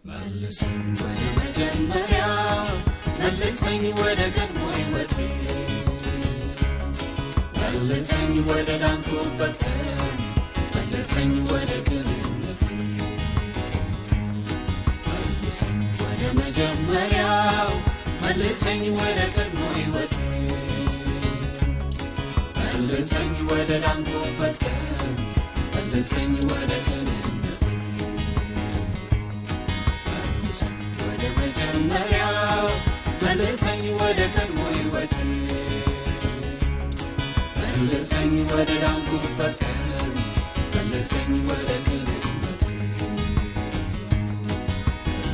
መልሰኝ ወደ መጀመሪያ መልሰኝ ወደ ቀድሞ ሕይወቴ መልሰኝ ወደ ዳንኩበት ቀን መልሰኝ ወደ ቅንነቴ መልሰኝ ወደ መጀመሪያ መልሰኝ ወደ ቀድሞ ሕይወቴ መልሰኝ ወደ ዳንኩበት ቀን መልሰኝ ወደ ቅንነቴ መልሰኝ ወደ መጀመሪያ መልሰኝ ወደ ቀድሞ ሕይወቴ መልሰኝ ወደ ዳንኩበት ቀን መልሰኝ ወደ ቅንነቴ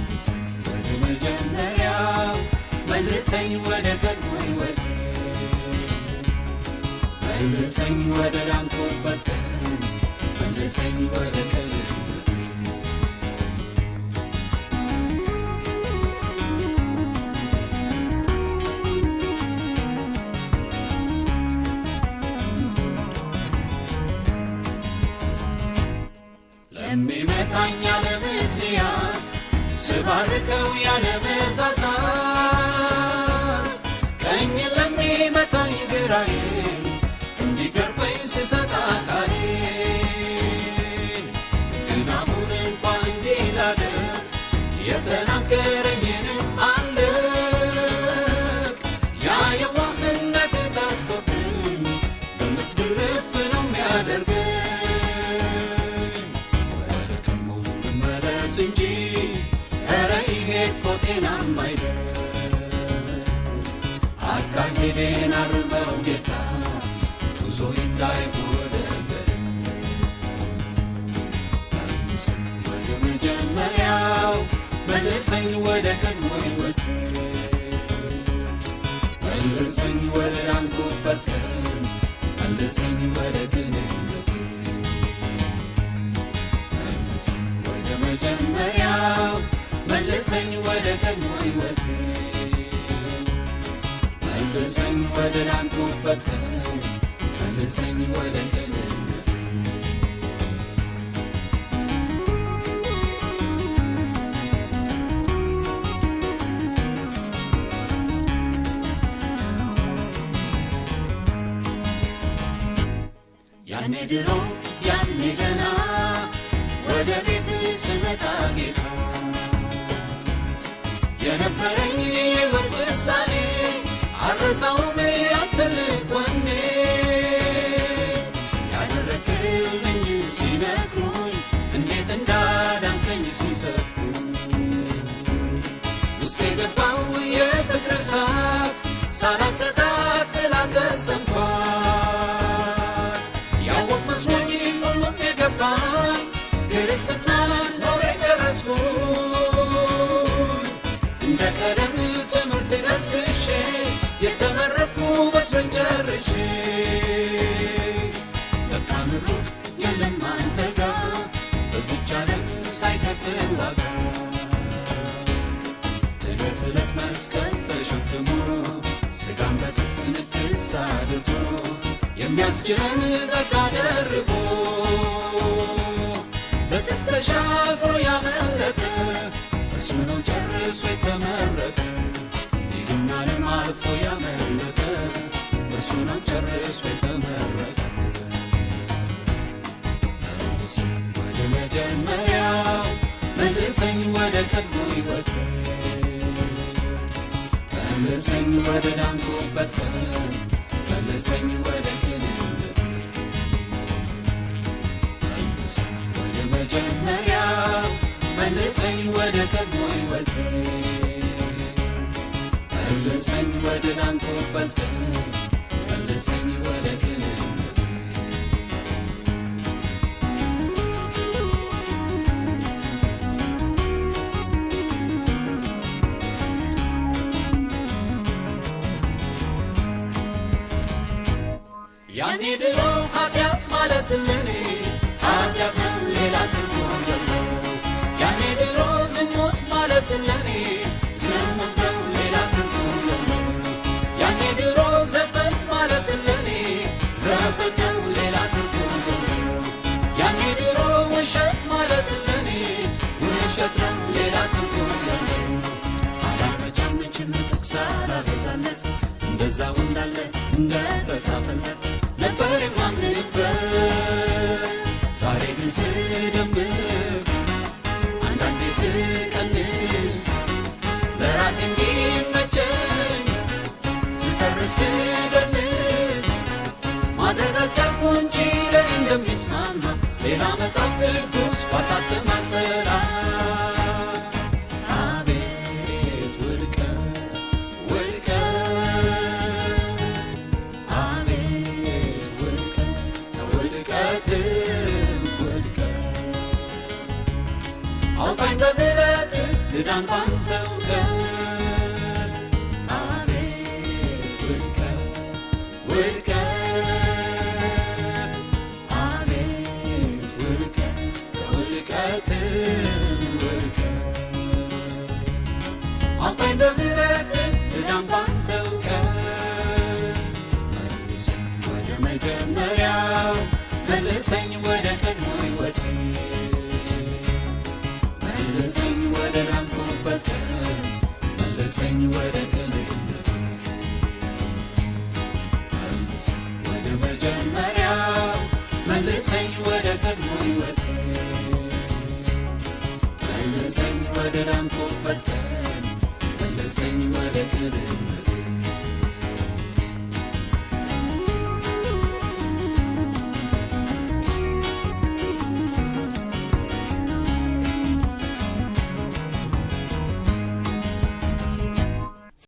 መልሰኝ ወደ መጀመሪያ መልሰኝ ወደ ቀድሞ ሕይወቴ መልሰኝ ወደ ዳንኩበት ቀን መልሰኝ ወደ ቅንነቴ ለሚመታኝ ያለ ምክንያት ስባርከው ያለ መሳሳት ቀኝ ለሚመታኝ ግራዬ እንዲገርፈኝ ስሰጥ አካሌ ግን አሁን እንኳን እንዲላደር የተናገረኝንም አልክ ያ የዋህነት ጠፍቶብኝ በምትድርፍ ነው የሚያደርገኝ እንጂ ኧረ ይሄ እኮ ጤናማ አይደል አካሄዴን አርመው ጌታ ጉዞዬ እንዳይጎደል መልሰኝ ወደ መጀመሪያው መልሰኝ ወደ ቀድሞ ሕይወቴ መልሰኝ ወደ ዳንኩበት ቀን መልሰኝ ወደ ቅንነቴ መጀመሪያው መልሰኝ ወደ ቀድሞ ሕይወቴ መልሰኝ ወደ ዳንኩበት ቀን መልሰኝ ወደ ቅንነቴ ያኔ ድሮ ያኔ ገና ወደ ቤት ስመጣ ጌታ የነበረኝ የሕይወት ውሳኔ አልረሳውም ያትልቅ ወኔ ያደረግልኝ ሲነግሩኝ እንዴት እንዳዳንከኝ ሲሰብኩኝ ውስጤ ገባው የፍቅር እሳት ሳላቀጣጥል አልተሰምኳት ያወቅ መስሎኝ ሁሉም የገባኝ ክርስትናን ኖሬ ጨረስኩኝ እንደ ቀደም ትምህርት ደርሼ የተመረቅኩ መስሎኝ ጨርሼ ለካ ምሩቅ የለም አንተ ጋር በዚች ዓለም ሳይከፍል ዋጋ ዕለት ዕለት መስቀል ተሸክሞ ሥጋን በጥብስ ንክስ አድርጎ የሚያስችለን ጸጋ ደርቦ በጽድቅ ተሻግሮ ያመለጠ እርሱ ነው ጨርሶ የተመረቀ ይህን ዓለም አልፎ ያመለጠ እርሱ ነው ጨርሶ የተመረቀ መልሰኝ ወደ መጀመሪያው መልሰኝ ወደ ቀድሞ ሕይወቴ መልሰኝ ወደ ዳንኩበት ቀን መልሰኝ ወደ ቅንነቴ መልሰኝ ወደ መጀመሪያው መልሰኝ ወደ ቀድሞ ሕይወቴ መልሰኝ ወደ ዳንኩበት ቀን መልሰኝ ወደ ቅንነቴ ያኔ ድሮ ኃጢአት ማለት ለኔ ኃጢአት ነው ሌላ ትርጉም የለው ያኔ ድሮ ዝሙት ማለት ለኔ ዝሙት ነው ሌላ ትርጉም የለው ያኔ ድሮ ዘፈን ማለት ለኔ ዘፈን ነው ሌላ ትርጉም የለው ያኔ ድሮ ውሸት ማለት ለኔ ውሸት ነው ሌላ ትርጉም እዛው እንዳለ እንደተጻፈለት ነበር የማምንበት ዛሬ ግን ስደምር አንዳንዴ ስቀንስ ለራሴ እንዲመቸኝ ስሰርስ ስደንስ ማድረግ አልቻልኩም እንጂ ለኔ እንደሚስማማ ሌላ መጽሐፍ ቅዱስ ባሳትም አልጠላም አቤት ውድቀት ውድቀት አቤት ውድቀት ውድቀት ውድቀት አውጣኝ በምህረት ልዳን ባንተ እውቀት አቤት ውድቀት ውድቀት አቤት ውድቀት ውድቀት ውድቀት አውጣኝ በምህረት ልዳን ባንተ እውቀት መልሰኝ ወደ መጀመሪያው መልሰኝ ወደ ቀድሞ ሕይወቴ መልሰኝ ወደ ዳንኩበት ቀን መልሰኝ ወደ ቅንነቴ መልሰኝ ወደ መጀመሪያው መልሰኝ ወደ ቀድሞ ሕይወቴ መልሰኝ ወደ ዳንኩበት ቀን መልሰኝ ወደ ቅንነቴ